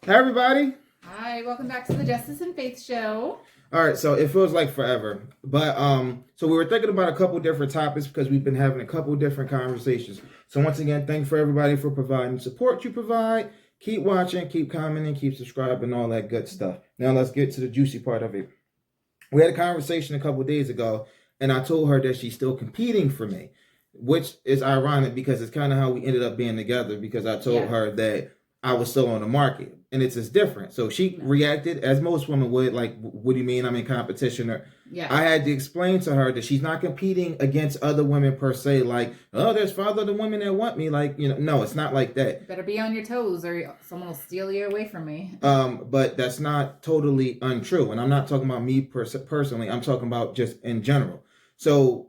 Hey, everybody. Hi, welcome back to the Justice and Faith Show. All right, so it feels like forever, but so we were thinking about a couple different topics because we've been having a couple different conversations. So once again, thanks for everybody for providing the support you provide. Keep watching, keep commenting, keep subscribing, all that good stuff. Now let's get to the juicy part of it. We had a conversation a couple days ago, and I told her that she's still competing for me, which is ironic because it's kind of how we ended up being together. Because I told her that I was still on the market, and it's just different. So she reacted as most women would, like, "What do you mean I'm in competition?" Or I had to explain to her that she's not competing against other women per se. Like, oh, there's 5 other women that want me. Like, no, it's not like that. You better be on your toes, or someone will steal you away from me. But that's not totally untrue, and I'm not talking about me personally. I'm talking about just in general. So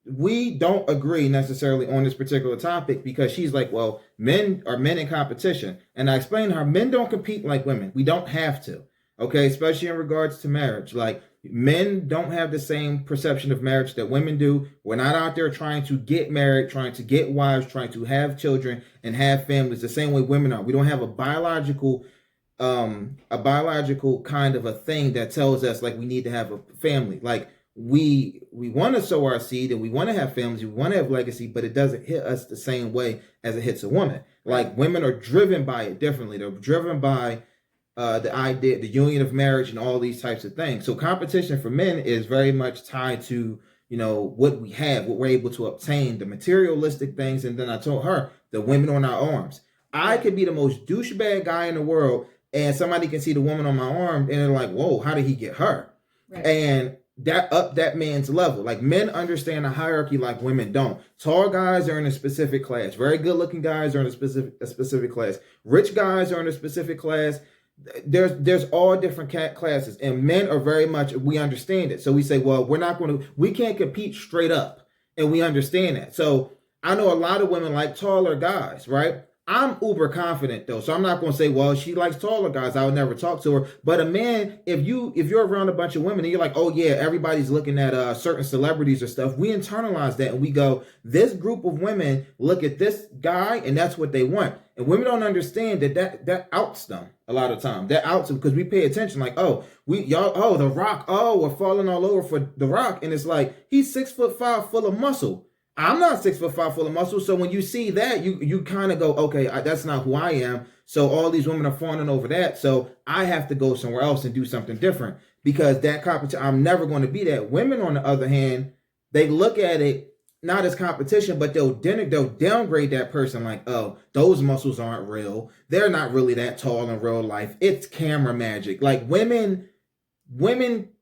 we don't agree necessarily on this particular topic because she's like, well, men are men in competition. And I explained to her, men don't compete like women. We don't have to. Okay, especially in regards to marriage. Like, men don't have the same perception of marriage that women do. We're not out there trying to get married, trying to get wives, trying to have children and have families the same way women are. We don't have a biological kind of a thing that tells us like we need to have a family. Like, we want to sow our seed and we want to have families, we want to have legacy, but it doesn't hit us the same way as it hits a woman. Like, women are driven by it differently. They're driven by the idea, the union of marriage and all these types of things. So competition for men is very much tied to, what we have, what we're able to obtain, the materialistic things. And then I told her, the women on our arms. I could be the most douchebag guy in the world and somebody can see the woman on my arm and they're like, whoa, how did he get her? Right. And that up that man's level. Like, men understand a hierarchy like women don't. Tall guys are in a specific class. Very good looking guys are in a specific class. Rich guys are in a specific class. There's all different classes, and men are very much, we understand it. So we say, well, we can't compete straight up, and we understand that. So I know a lot of women like taller guys, right? I'm uber confident though, so I'm not going to say, well, she likes taller guys, I would never talk to her. But a man, if you're around a bunch of women and you're like, oh yeah, everybody's looking at certain celebrities or stuff, we internalize that and we go, this group of women look at this guy and that's what they want. And women don't understand that outs them a lot of time. That outs them because we pay attention. Like, The Rock. Oh, we're falling all over for The Rock, and it's like he's 6'5" full of muscle. I'm not 6'5" full of muscle. So when you see that, you kind of go, okay, that's not who I am. So all these women are fawning over that. So I have to go somewhere else and do something different because that competition, I'm never going to be that. Women, on the other hand, they look at it not as competition, but they'll downgrade that person like, oh, those muscles aren't real. They're not really that tall in real life. It's camera magic. Like, women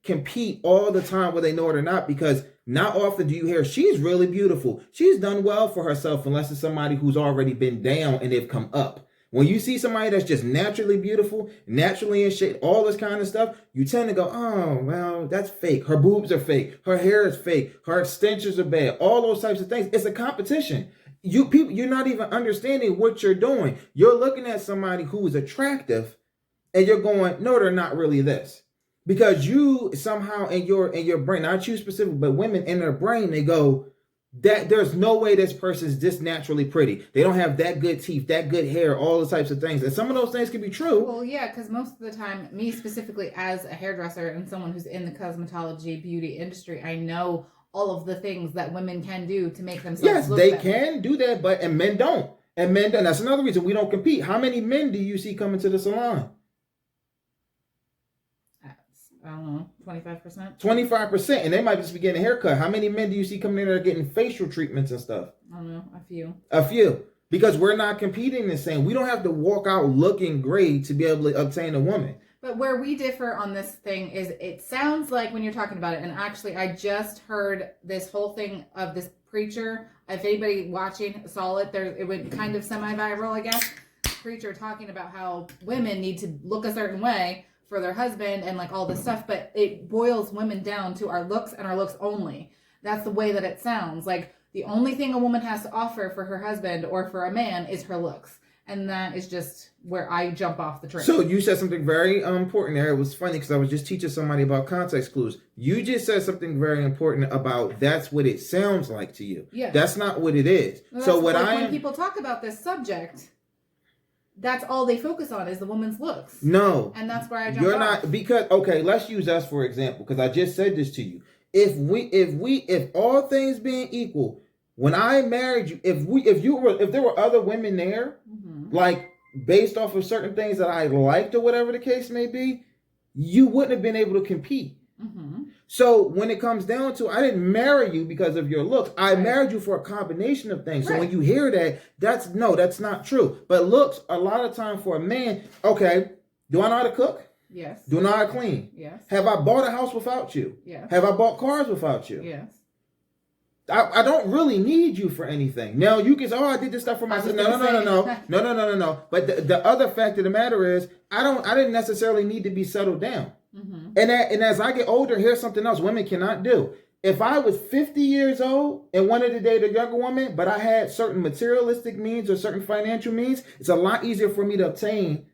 compete all the time, whether they know it or not, because not often do you hear she's really beautiful. She's done well for herself, unless it's somebody who's already been down and they've come up. When you see somebody that's just naturally beautiful, naturally in shape, all this kind of stuff, you tend to go, oh, well, that's fake. Her boobs are fake. Her hair is fake. Her extensions are bad. All those types of things. It's a competition. You're not even understanding what you're doing. You're looking at somebody who is attractive and you're going, no, they're not really this. Because you somehow in your brain, not you specifically, but women in their brain, they go, that there's no way this person's this naturally pretty. They don't have that good teeth, that good hair, all the types of things. And some of those things can be true. Well, yeah, because most of the time, me specifically as a hairdresser and someone who's in the cosmetology beauty industry, I know all of the things that women can do to make themselves look better. Yes, they can do that, and men don't. And that's another reason we don't compete. How many men do you see coming to the salon? I don't know, 25%? 25%, and they might just be getting a haircut. How many men do you see coming in there getting facial treatments and stuff? I don't know, A few. Because we're not competing the same. We don't have to walk out looking great to be able to obtain a woman. But where we differ on this thing is it sounds like when you're talking about it, and actually I just heard this whole thing of this preacher. If anybody watching saw it, it went kind of semi-viral, I guess. Preacher talking about how women need to look a certain way for their husband and like all this stuff, but it boils women down to our looks and our looks only. That's the way that it sounds. Like, the only thing a woman has to offer for her husband or for a man is her looks. And that is just where I jump off the train. So you said something very important there. It was funny because I was just teaching somebody about context clues. You just said something very important about that's what it sounds like to you. Yeah. That's not what it is. Well, so when people talk about this subject, that's all they focus on is the woman's looks. No. And that's where I jump You're off. not, because, okay, let's use us for example, because I just said this to you. If all things being equal, when I married you, if there were other women there, like based off of certain things that I liked or whatever the case may be, you wouldn't have been able to compete. So when it comes down to, I didn't marry you because of your looks. I married you for a combination of things. So when you hear that, that's not true. But looks, a lot of time for a man, okay, do I know how to cook? Yes. Do I know how to clean? Yes. Have I bought a house without you? Yes. Have I bought cars without you? Yes. I don't really need you for anything. Now you can say, "Oh, I did this stuff for myself." No. But the other fact of the matter is, I didn't necessarily need to be settled down. And as I get older, here's something else women cannot do. If I was 50 years old and wanted to date a younger woman, but I had certain materialistic means or certain financial means, it's a lot easier for me to obtain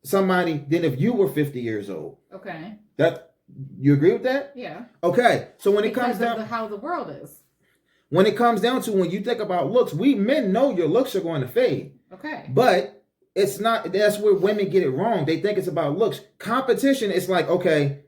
somebody than if you were 50 years old. Okay. You agree with that? Yeah. Okay. So when it comes down to how the world is. When it comes down to, when you think about looks, we men know your looks are going to fade. Okay. But it's not, that's where women get it wrong. They think it's about looks. Competition, it's like, okay,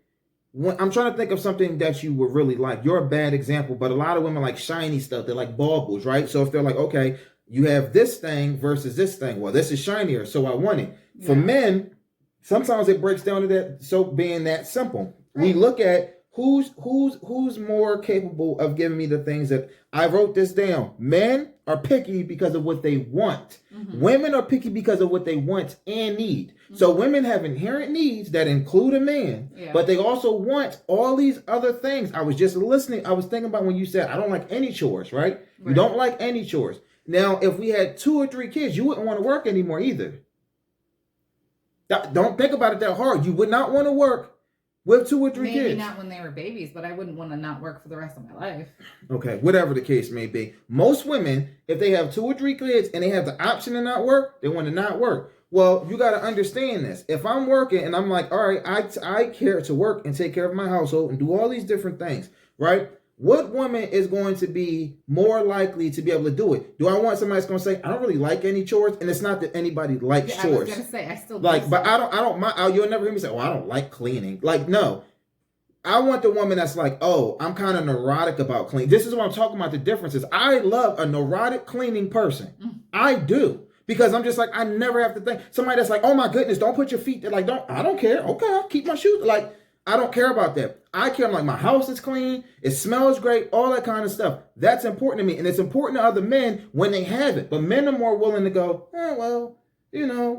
I'm trying to think of something that you would really like. You're a bad example, but a lot of women like shiny stuff. They're like baubles, right? So if they're like, okay, you have this thing versus this thing. Well, this is shinier, so I want it. Yeah. For men, sometimes it breaks down to that, so being that simple. Right. We look at who's more capable of giving me the things that I wrote this down. Men are picky because of what they want. Women are picky because of what they want and need. So women have inherent needs that include a man, but they also want all these other things. I was just listening. I was thinking about when you said, I don't like any chores, right? You don't like any chores. Now, if we had 2 or 3 kids, you wouldn't want to work anymore either. Don't think about it that hard. You would not want to work with 2 or 3 kids. Maybe not when they were babies, but I wouldn't want to not work for the rest of my life. Okay, whatever the case may be. Most women, if they have 2 or 3 kids and they have the option to not work, they want to not work. Well, you got to understand this. If I'm working and I'm like, all right, I care to work and take care of my household and do all these different things, right? What woman is going to be more likely to be able to do it? Do I want somebody that's going to say, I don't really like any chores? And it's not that anybody likes chores. I was going to say, I still like, but I don't mind. You'll never hear me say, oh, I don't like cleaning. Like, no. I want the woman that's like, oh, I'm kind of neurotic about cleaning. This is what I'm talking about, the differences. I love a neurotic cleaning person. I do. Because I'm just like, I never have to think. Somebody that's like, oh my goodness, don't put your feet there. Like, I don't care. Okay, I'll keep my shoes. Like, I don't care about that. I care. I'm like, my house is clean. It smells great. All that kind of stuff. That's important to me. And it's important to other men when they have it. But men are more willing to go, well,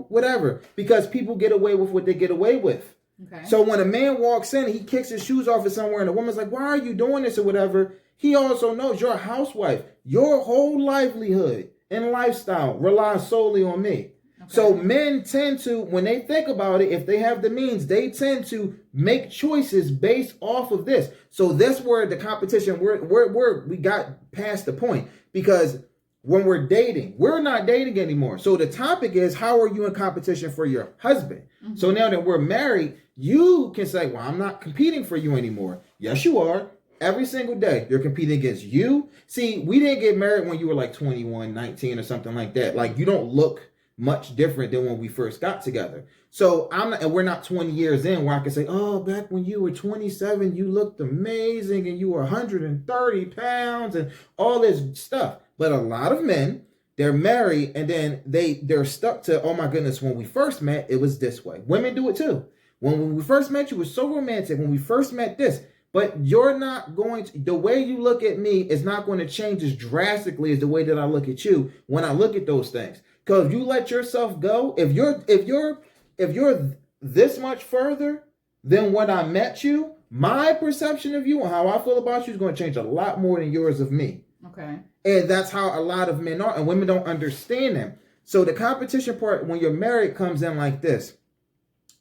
whatever. Because people get away with what they get away with. Okay. So when a man walks in, he kicks his shoes off at somewhere and the woman's like, why are you doing this or whatever? He also knows you're a housewife. Your whole livelihood and lifestyle relies solely on me. Okay. So men tend to, when they think about it, if they have the means, they tend to make choices based off of this. So that's where the competition, we got past the point. Because when we're dating, we're not dating anymore. So the topic is, how are you in competition for your husband? So now that we're married, you can say, well, I'm not competing for you anymore. Yes, you are. Every single day, you're competing against you. See, we didn't get married when you were like 21, 19 or something like that. Like, you don't look much different than when we first got together. So we're not 20 years in where I can say, oh, back when you were 27, you looked amazing and you were 130 pounds and all this stuff. But a lot of men, they're married and then they're stuck to, oh my goodness, when we first met, it was this way. Women do it too. When we first met, you were so romantic. When we first met this, but you're not going to, the way you look at me is not going to change as drastically as the way that I look at you when I look at those things. Because if you let yourself go, if you're this much further than when I met you, my perception of you and how I feel about you is going to change a lot more than yours of me. Okay. And that's how a lot of men are, and women don't understand them. So the competition part, when you're married, comes in like this.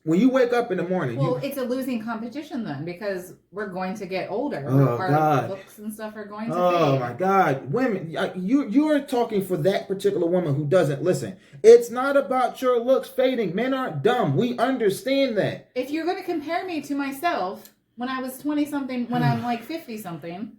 When you wake up in the morning, it's a losing competition then, because we're going to get older. Our looks and stuff are going to fade. Oh my God, women! You are talking for that particular woman who doesn't listen. It's not about your looks fading. Men aren't dumb. We understand that. If you're going to compare me to myself when I was 20 something, when I'm like 50 something,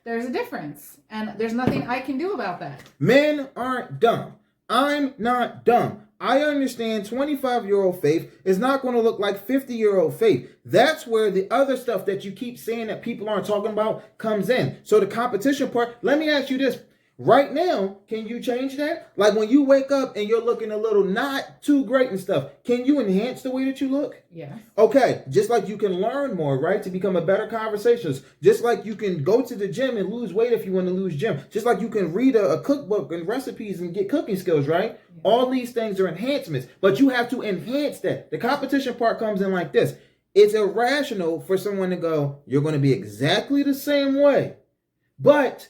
there's a difference, and there's nothing I can do about that. Men aren't dumb. I'm not dumb. I understand 25-year-old Faith is not going to look like 50-year-old Faith. That's where the other stuff that you keep saying that people aren't talking about comes in. So the competition part, let me ask you this. Right now, can you change that? Like when you wake up and you're looking a little not too great and stuff, can you enhance the way that you look? Yes. Okay, just like you can learn more, right, to become a better conversationalist. Just like you can go to the gym and lose weight if you want to lose gym. Just like you can read a cookbook and recipes and get cooking skills, right? Yeah. All these things are enhancements, but you have to enhance that. The competition part comes in like this. It's irrational for someone to go, you're going to be exactly the same way, but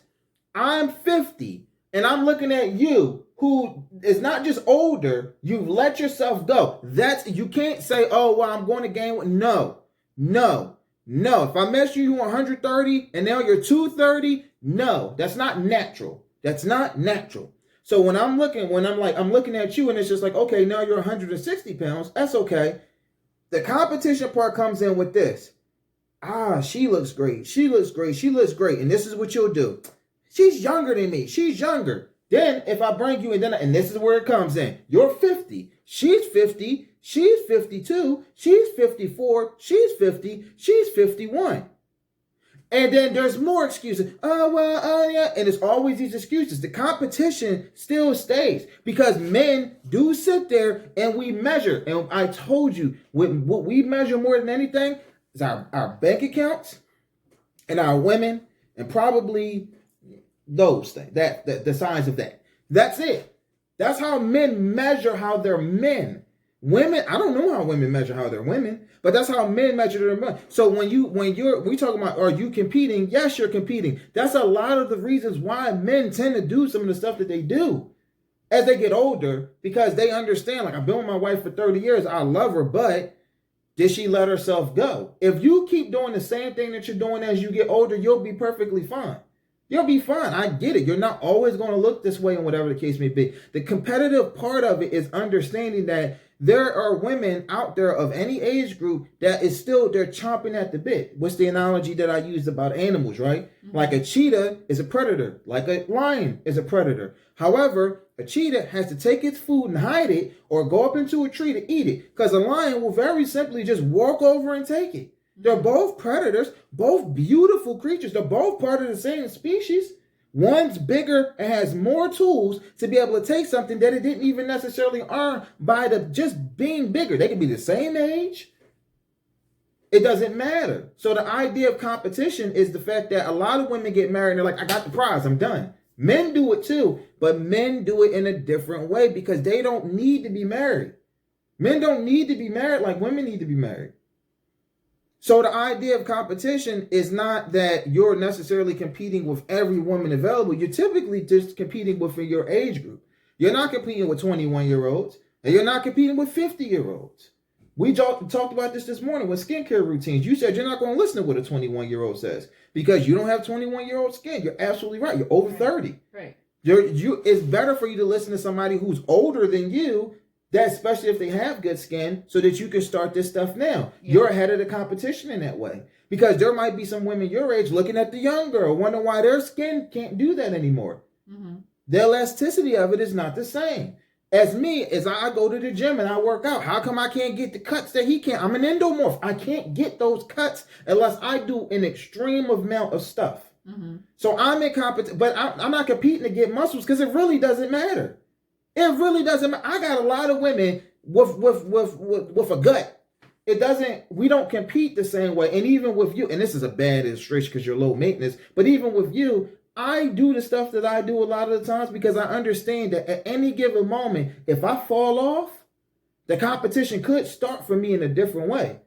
I'm 50 and I'm looking at you who is not just older, you've let yourself go. You can't say, oh, well, I'm going to gain weight. No. If I measure you 130 and now you're 230, no, that's not natural. That's not natural. So when I'm looking at you and it's just like, okay, now you're 160 pounds. That's okay. The competition part comes in with this. She looks great. She looks great. And this is what you'll do. She's younger than me. She's younger. Then if I bring you in, and this is where it comes in. You're 50. She's 50. She's 52. She's 54. She's 50. She's 51. And then there's more excuses. Yeah. And it's always these excuses. The competition still stays because men do sit there and we measure. And I told you, what we measure more than anything is our bank accounts and our women and probably those things, the size of that. That's it. That's how men measure how they're men. Women, I don't know how women measure how they're women, but that's how men measure their men. So we talk about, are you competing? Yes, you're competing. That's a lot of the reasons why men tend to do some of the stuff that they do as they get older, because they understand, like, I've been with my wife for 30 years. I love her, but did she let herself go? If you keep doing the same thing that you're doing as you get older, you'll be perfectly fine. You'll be fine. I get it. You're not always going to look this way and whatever the case may be. The competitive part of it is understanding that there are women out there of any age group that is still, they're chomping at the bit. What's the analogy that I used about animals, right? Mm-hmm. Like a cheetah is a predator. Like a lion is a predator. However, a cheetah has to take its food and hide it or go up into a tree to eat it, because a lion will very simply just walk over and take it. They're both predators, both beautiful creatures. They're both part of the same species. One's bigger and has more tools to be able to take something that it didn't even necessarily earn by just being bigger. They can be the same age. It doesn't matter. So the idea of competition is the fact that a lot of women get married and they're like, I got the prize, I'm done. Men do it too, but men do it in a different way because they don't need to be married. Men don't need to be married like women need to be married. So the idea of competition is not that you're necessarily competing with every woman available. You're typically just competing within your age group. You're not competing with 21-year-olds, and you're not competing with 50-year-olds. We talked about this morning with skincare routines. You said you're not going to listen to what a 21-year-old says because you don't have 21-year-old skin. You're absolutely right. You're over 30. Right. It's better for you to listen to somebody who's older than you, that especially if they have good skin, so that you can start this stuff now. Yeah. You're ahead of the competition in that way. Because there might be some women your age looking at the young girl, wondering why their skin can't do that anymore. Mm-hmm. The elasticity of it is not the same. As me, as I go to the gym and I work out, how come I can't get the cuts that he can? I'm an endomorph. I can't get those cuts unless I do an extreme amount of stuff. Mm-hmm. So I'm in competition, but I'm not competing to get muscles because it really doesn't matter. It really doesn't matter. I got a lot of women with a gut. We don't compete the same way. And even with you, and this is a bad illustration because you're low maintenance, but even with you, I do the stuff that I do a lot of the times because I understand that at any given moment, if I fall off, the competition could start for me in a different way.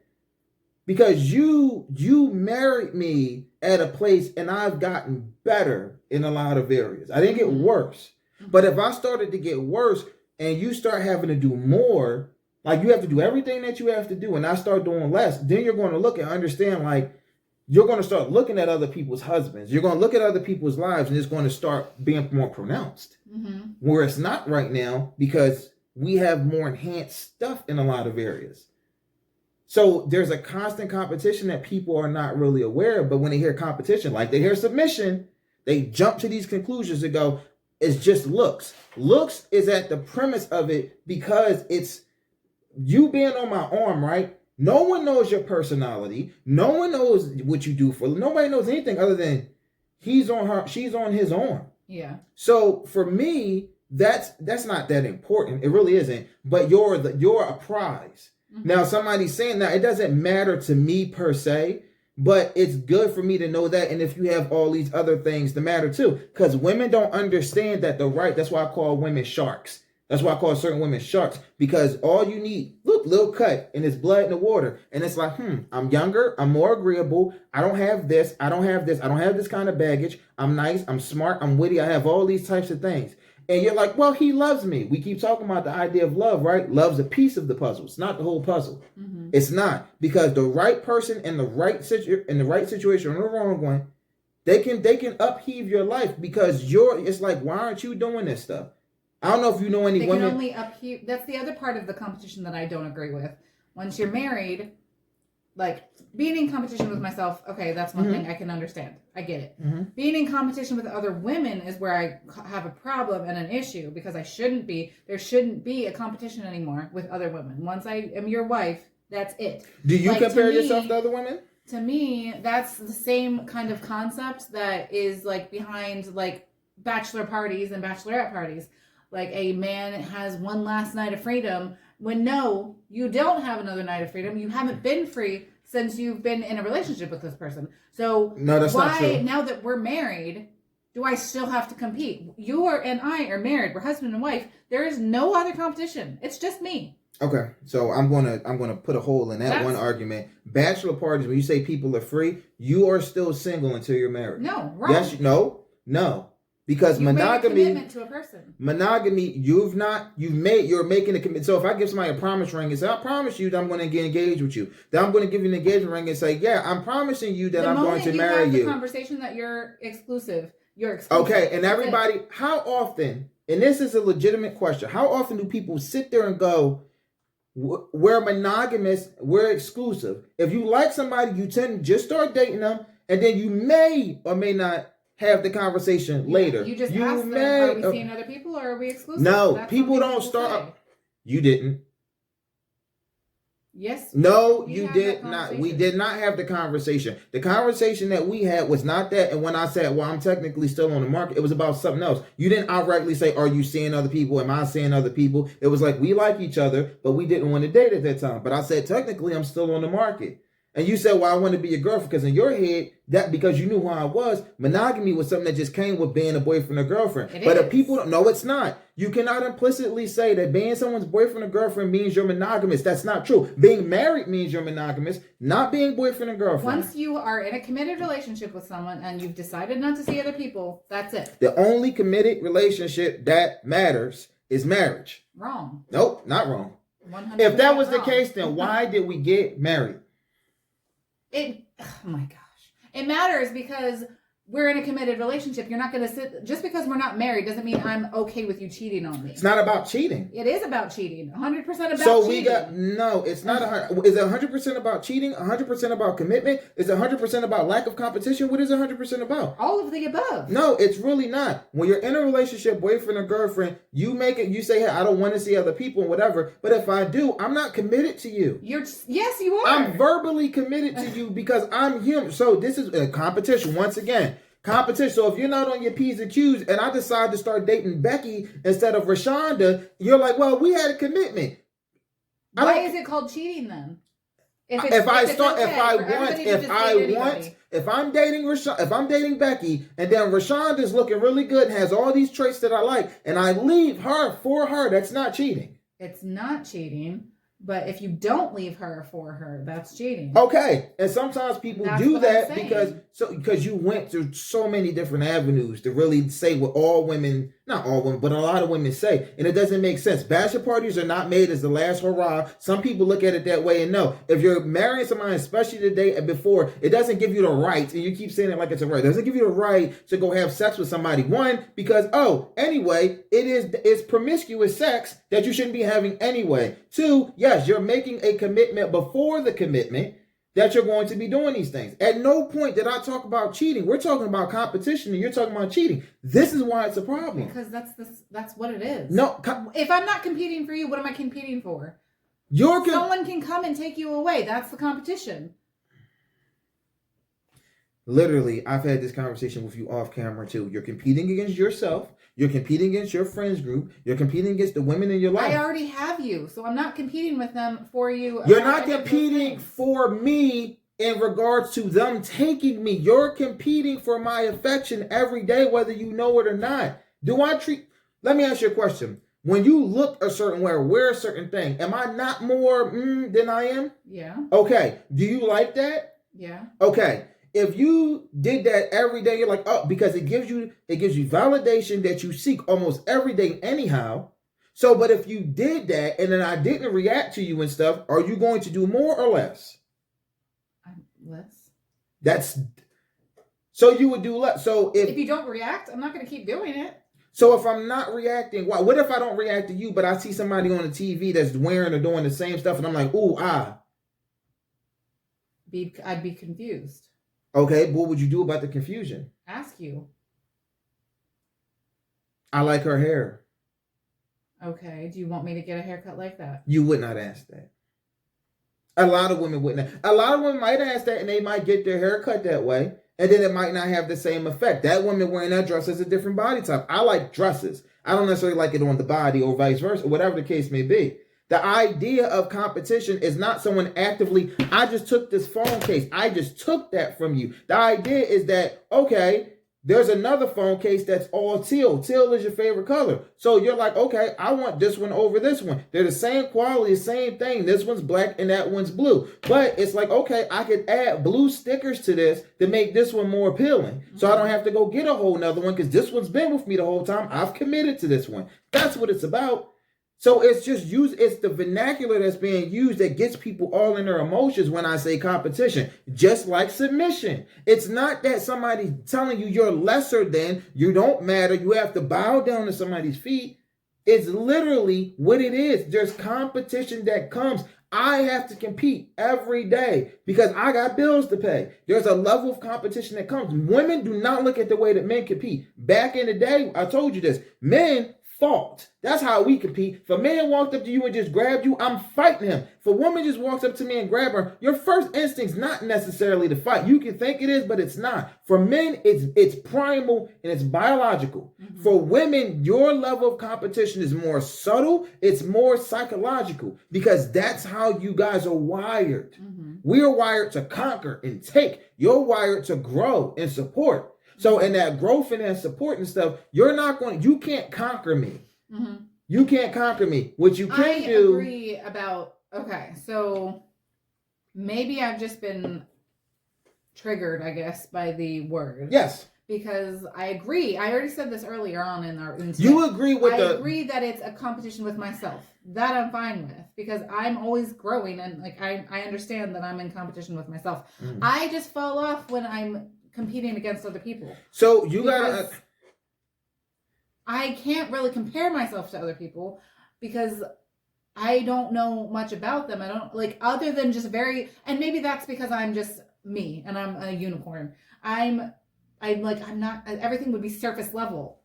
Because you married me at a place and I've gotten better in a lot of areas. I didn't get worse. But if I started to get worse and you start having to do more, like you have to do everything that you have to do and I start doing less, then you're going to look and understand, like, you're going to start looking at other people's husbands. You're going to look at other people's lives and it's going to start being more pronounced. Mm-hmm. Where it's not right now because we have more enhanced stuff in a lot of areas. So there's a constant competition that people are not really aware of. But when they hear competition, like they hear submission, they jump to these conclusions and go, is just looks. Looks is at the premise of it because it's you being on my arm, right? No one knows your personality. No one knows what you do for. Nobody knows anything other than he's on her, she's on his arm. Yeah. So for me, that's not that important. It really isn't. But you're a prize. Mm-hmm. Now somebody's saying that it doesn't matter to me per se, but it's good for me to know that. And if you have all these other things to matter too, because women don't understand that that's why I call women sharks. That's why I call certain women sharks, because all you need, look, little cut, and it's blood in the water. And it's like, I'm younger, I'm more agreeable, I don't have this, I don't have this kind of baggage, I'm nice, I'm smart, I'm witty, I have all these types of things. And you're like, well, he loves me. We keep talking about the idea of love, right? Love's a piece of the puzzle. It's not the whole puzzle. Mm-hmm. It's not. Because the right person in the right situation or the wrong one, they can upheave your life because it's like, why aren't you doing this stuff? I don't know if you know any women. They can only upheave. That's the other part of the competition that I don't agree with. Once you're married, like being in competition with myself, okay, that's one thing I can understand. I get it. Mm-hmm. Being in competition with other women is where I have a problem and an issue because there shouldn't be a competition anymore with other women. Once I am your wife, that's it. Do you compare yourself to other women? To me, that's the same kind of concept that is like behind like bachelor parties and bachelorette parties. Like a man has one last night of freedom when no, you don't have another night of freedom. You haven't been free since you've been in a relationship with this person. So no, that's not true. Now that we're married, do I still have to compete? You and I are married. We're husband and wife. There is no other competition. It's just me. Okay, so I'm gonna put a hole in that one argument. Bachelor parties, when you say people are free, you are still single until you're married. No, wrong. Yes, no. Because you monogamy, made a commitment to a person. Monogamy, you're making a commitment. So if I give somebody a promise ring and say, I promise you that I'm going to get engaged with you, then I'm going to give you an engagement ring and say, yeah, I'm promising you that I'm going to marry you. The conversation that you're exclusive. Okay, and everybody, how often, and this is a legitimate question, how often do people sit there and go, we're monogamous, we're exclusive? If you like somebody, you tend to just start dating them, and then you may or may not have the conversation later. You just asked them, are we seeing other people or are we exclusive? No, people don't start. You didn't. Yes. No, you did not. We did not have the conversation. The conversation that we had was not that. And when I said, well, I'm technically still on the market, it was about something else. You didn't outrightly say, are you seeing other people? Am I seeing other people? It was like, we like each other, but we didn't want to date at that time. But I said, technically, I'm still on the market. And you said, well, I want to be your girlfriend, because in your head, that because you knew who I was, monogamy was something that just came with being a boyfriend or girlfriend. But if people don't know, it's not. You cannot implicitly say that being someone's boyfriend or girlfriend means you're monogamous. That's not true. Being married means you're monogamous, not being boyfriend or girlfriend. Once you are in a committed relationship with someone and you've decided not to see other people, that's it. The only committed relationship that matters is marriage. Wrong. Nope, not wrong. 100% if that was wrong. The case, then why did we get married? Oh my gosh. It matters because we're in a committed relationship. You're not going to sit, just because we're not married doesn't mean I'm okay with you cheating on me. It's not about cheating. It is about cheating. 100% about cheating. So it's not is it 100% about cheating? 100% about commitment? Is it 100% about lack of competition? What is it 100% about? All of the above. No, it's really not. When you're in a relationship, boyfriend or girlfriend, you say, hey, I don't want to see other people and whatever. But if I do, I'm not committed to you. Yes, you are. I'm verbally committed to you because I'm human. So this is a competition once again. Competition. So if you're not on your P's and Q's and I decide to start dating Becky instead of Rashonda, you're like, well, we had a commitment. Why is it called cheating then? If I'm dating Becky and then Rashonda's looking really good and has all these traits that I like and I leave her for her, that's not cheating. It's not cheating. But if you don't leave her for her, that's cheating. Okay. And sometimes people do that because you went through so many different avenues to really say what not all women, but a lot of women say. And it doesn't make sense. Bachelor parties are not made as the last hurrah. Some people look at it that way and no. If you're marrying somebody, especially today and before, it doesn't give you the right, and you keep saying it like it's a right. It doesn't give you the right to go have sex with somebody. One, because, anyway, it's promiscuous sex that you shouldn't be having anyway. Two, yes, you're making a commitment before the commitment. that you're going to be doing these things. At no point did I talk about cheating. We're talking about competition and you're talking about cheating. This is why it's a problem. Because that's what it is. No, if I'm not competing for you, what am I competing for? Someone can come and take you away. That's the competition. Literally, I've had this conversation with you off camera too. You're competing against yourself. You're competing against your friends group. You're competing against the women in your life. I already have you, so I'm not competing with them for you. You're not competing for me in regards to them taking me. You're competing for my affection every day, whether you know it or not. Let me ask you a question. When you look a certain way or wear a certain thing, am I not more than I am? Yeah. Okay. Do you like that? Yeah. Okay. If you did that every day, you're like, oh, because it gives you validation that you seek almost every day anyhow. So, but if you did that and then I didn't react to you and stuff, are you going to do more or less? Less. So you would do less. So if you don't react, I'm not going to keep doing it. So if I'm not reacting, why? What if I don't react to you, but I see somebody on the TV that's wearing or doing the same stuff, and I'm like, ooh, I'd be confused. Okay, what would you do about the confusion? Ask you. I like her hair. Okay, do you want me to get a haircut like that? You would not ask that. A lot of women wouldn't. A lot of women might ask that, and they might get their hair cut that way, and then it might not have the same effect. That woman wearing that dress has a different body type. I like dresses. I don't necessarily like it on the body or vice versa, whatever the case may be. The idea of competition is not someone actively, I just took this phone case. I just took that from you. The idea is that, okay, there's another phone case that's all teal. Teal is your favorite color. So you're like, okay, I want this one over this one. They're the same quality, same thing. This one's black and that one's blue. But it's like, okay, I could add blue stickers to this to make this one more appealing. So I don't have to go get a whole nother one because this one's been with me the whole time. I've committed to this one. That's what it's about. So it's the vernacular that's being used that gets people all in their emotions when I say competition, just like submission. It's not that somebody's telling you you're lesser than, you don't matter, you have to bow down to somebody's feet. It's literally what it is. There's competition that comes. I have to compete every day because I got bills to pay. There's a level of competition that comes. Women do not look at the way that men compete. Back in the day, I told you this, men fought. That's how we compete. If a man walked up to you and just grabbed you, I'm fighting him. If a woman just walks up to me and grab her, your first instinct's not necessarily to fight. You can think it is, but it's not. For men, it's primal and it's biological. Mm-hmm. For women, your level of competition is more subtle. It's more psychological because that's how you guys are wired. Mm-hmm. We are wired to conquer and take. You're wired to grow and support. So in that growth and that support and stuff, you can't conquer me. Mm-hmm. You can't conquer me. What you can do. I agree about, okay, so maybe I've just been triggered, I guess, by the word. Yes. Because I agree. I already said this earlier on in our. You agree with I agree that it's a competition with myself. That I'm fine with because I'm always growing and like I understand that I'm in competition with myself. Mm-hmm. I just fall off when I'm competing against other people. So you gotta. I can't really compare myself to other people because I don't know much about them. I don't like other than just and maybe that's because I'm just me and I'm a unicorn. I'm not. Everything would be surface level.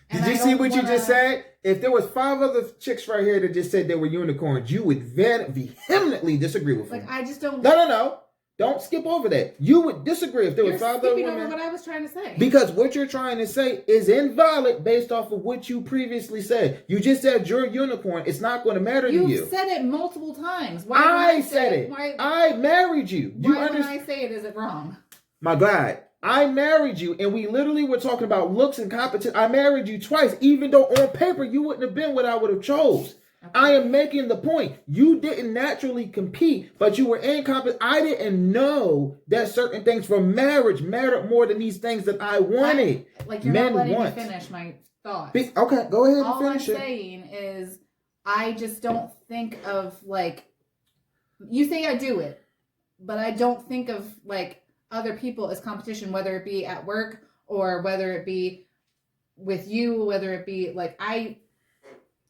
Did you see what you just said? If there was 5 other chicks right here that just said they were unicorns, you would vehemently disagree with them. Like I just don't. No. Don't skip over that. You would disagree if there were 5 other women. You're skipping over what I was trying to say. Because what you're trying to say is invalid based off of what you previously said. You just said you're a unicorn. It's not going to matter to you. You've said it multiple times. Why I said it. I married you. Why when I say it, is it wrong? My God. I married you, and we literally were talking about looks and competence. I married you twice, even though on paper you wouldn't have been what I would have chose. Okay. I am making the point. You didn't naturally compete, but you were in competition. I didn't know that certain things for marriage mattered more than these things that I wanted. You're not letting me finish my thoughts. Okay, go ahead and finish it. All I'm saying is I just don't think of you say I do it, but I don't think of other people as competition, whether it be at work or whether it be with you, whether it be I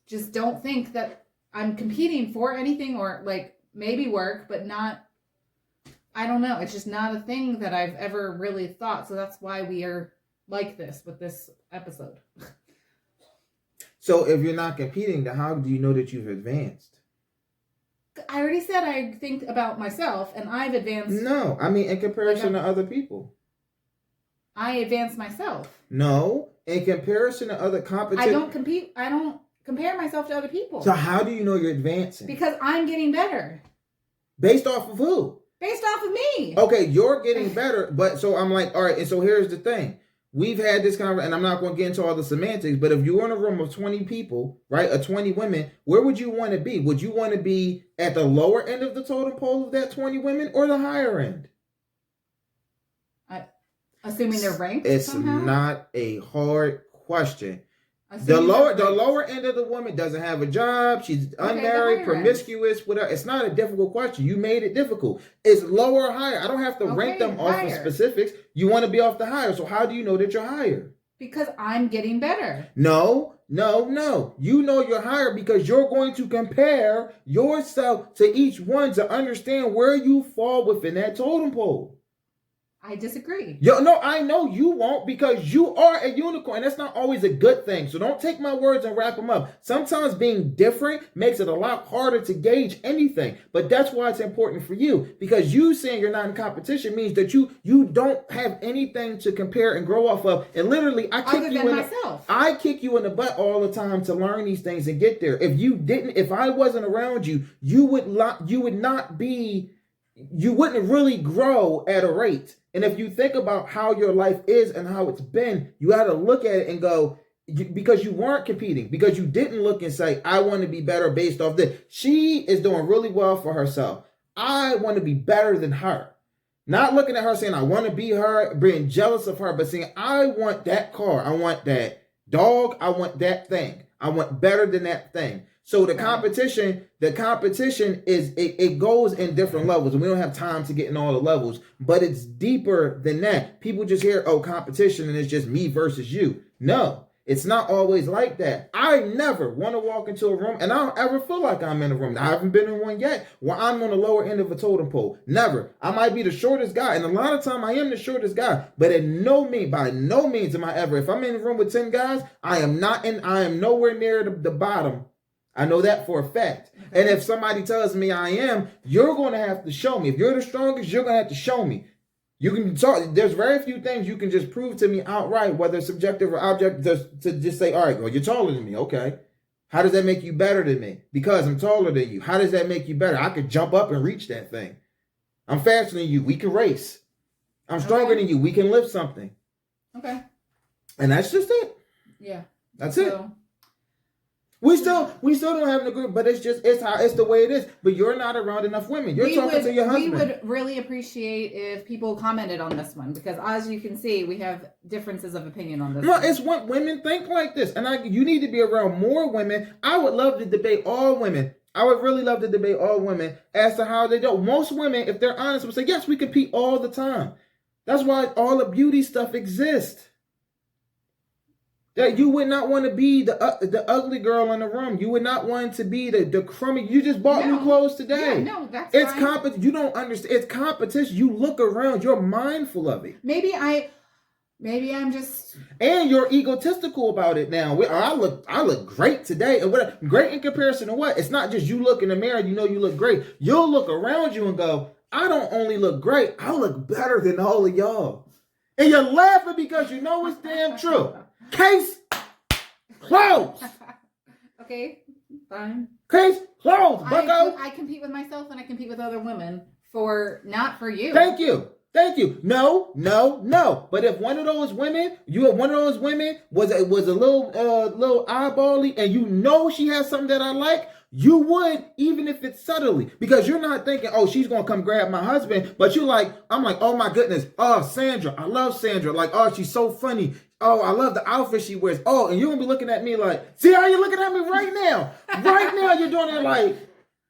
just don't think that I'm competing for anything or maybe work, but not. I don't know. It's just not a thing that I've ever really thought. So that's why we are like this with this episode. So if you're not competing, then how do you know that you've advanced? I already said I think about myself, and I've advanced. No, I mean in comparison to other people. I advance myself. No, in comparison to other competition. I don't compete. I don't compare myself to other people. So how do you know you're advancing? Because I'm getting better. Based off of who? Based off of me. Okay, you're getting better, but so I'm like, all right, and so here's the thing. We've had this conversation, and I'm not going to get into all the semantics, but if you were in a room of 20 people, right, or 20 women, where would you want to be? Would you want to be at the lower end of the totem pole of that 20 women or the higher end? Assuming they're ranked It's somehow? not a hard question. The lower end of the woman doesn't have a job. She's unmarried, promiscuous, whatever. It's not a difficult question. You made it difficult. It's lower or higher. I don't have to rank them off of specifics. You want to be off the higher. So how do you know that you're higher? Because I'm getting better. No. You know you're higher because you're going to compare yourself to each one to understand where you fall within that totem pole. I disagree. No, I know you won't because you are a unicorn. That's not always a good thing. So don't take my words and wrap them up. Sometimes being different makes it a lot harder to gauge anything. But that's why it's important for you. Because you saying you're not in competition means that you don't have anything to compare and grow off of. And literally, I kick you in the butt all the time to learn these things and get there. If I wasn't around you, you wouldn't really grow at a rate. And if you think about how your life is and how it's been, you got to look at it and go, because you weren't competing, because you didn't look and say, I want to be better based off this. She is doing really well for herself. I want to be better than her. Not looking at her saying, I want to be her, being jealous of her, but saying, I want that car. I want that dog. I want that thing. I want better than that thing. So the competition is, it goes in different levels, and we don't have time to get in all the levels, but it's deeper than that. People just hear, competition, and it's just me versus you. No, it's not always like that. I never want to walk into a room, and I don't ever feel like I'm in a room. I haven't been in one yet where I'm on the lower end of a totem pole. Never. I might be the shortest guy, and a lot of time I am the shortest guy, but by no means am I ever. If I'm in a room with 10 guys, I am nowhere near the bottom. I know that for a fact. Okay. And if somebody tells me I am, you're going to have to show me. If you're the strongest, you're going to have to show me. You can talk. There's very few things you can just prove to me outright, whether it's subjective or objective, to just say, all right, well, you're taller than me. Okay. How does that make you better than me? Because I'm taller than you. How does that make you better? I could jump up and reach that thing. I'm faster than you. We can race. I'm stronger than you. We can lift something. Okay. And that's just it. Yeah. That's it. We still don't have an agreement, but it's the way it is. But you're not around enough women. You're talking to your husband. We would really appreciate if people commented on this one, because as you can see, we have differences of opinion on this. No, it's what women think like this, and you need to be around more women. I would love to debate all women. I would really love to debate all women as to how they do. Most women, if they're honest, would say, yes, we compete all the time. That's why all the beauty stuff exists. That you would not want to be the ugly girl in the room. You would not want to be the crummy. You just bought new clothes today. Yeah, no, that's fine. It's competition. You don't understand. It's competition. You look around. You're mindful of it. Maybe I'm just. And you're egotistical about it now. I look great today. And great in comparison to what? It's not just you look in the mirror. You know you look great. You'll look around you and go, I don't only look great. I look better than all of y'all. And you're laughing because you know it's damn true. Case closed. Okay, fine. Case closed, bucko. I compete with myself and I compete with other women not for you. Thank you. No. But if one of those women, was a little eyebally, and you know she has something that I like, you would, even if it's subtly, because you're not thinking, oh, she's gonna come grab my husband, but I'm like, oh my goodness, oh Sandra, I love Sandra, like, oh, she's so funny. Oh, I love the outfit she wears. Oh, and you're going to be looking at me like, see how you're looking at me right now? Right now you're doing it like,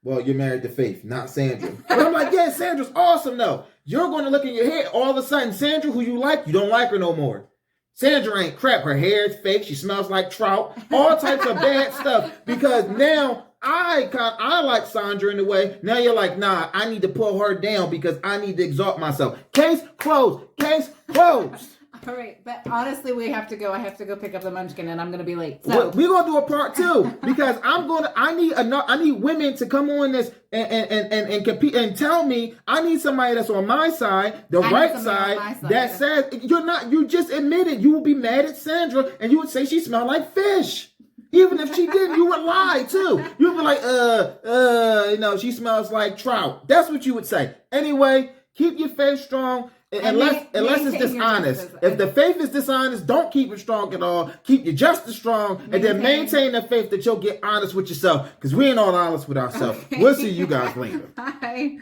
well, you're married to Faith, not Sandra. But I'm like, yeah, Sandra's awesome though. You're going to look in your head all of a sudden, Sandra, who you don't like her no more. Sandra ain't crap. Her hair is fake. She smells like trout. All types of bad stuff. Because now I like Sandra in a way. Now you're like, nah, I need to pull her down because I need to exalt myself. Case closed. Case closed. All right, but honestly, we have to go. I have to go pick up the munchkin, and I'm gonna be late. So we're gonna do a part 2 because I need women to come on this and compete and tell me I need somebody that's on my side, the right side, that says you just admitted you will be mad at Sandra and you would say she smelled like fish. Even if she didn't, you would lie too. You would be like, she smells like trout. That's what you would say. Anyway, keep your faith strong. Unless it's dishonest. If the faith is dishonest, don't keep it strong at all. Keep your justice strong and then maintain the faith that you'll get honest with yourself. Because we ain't all honest with ourselves. Okay. We'll see you guys later. Bye.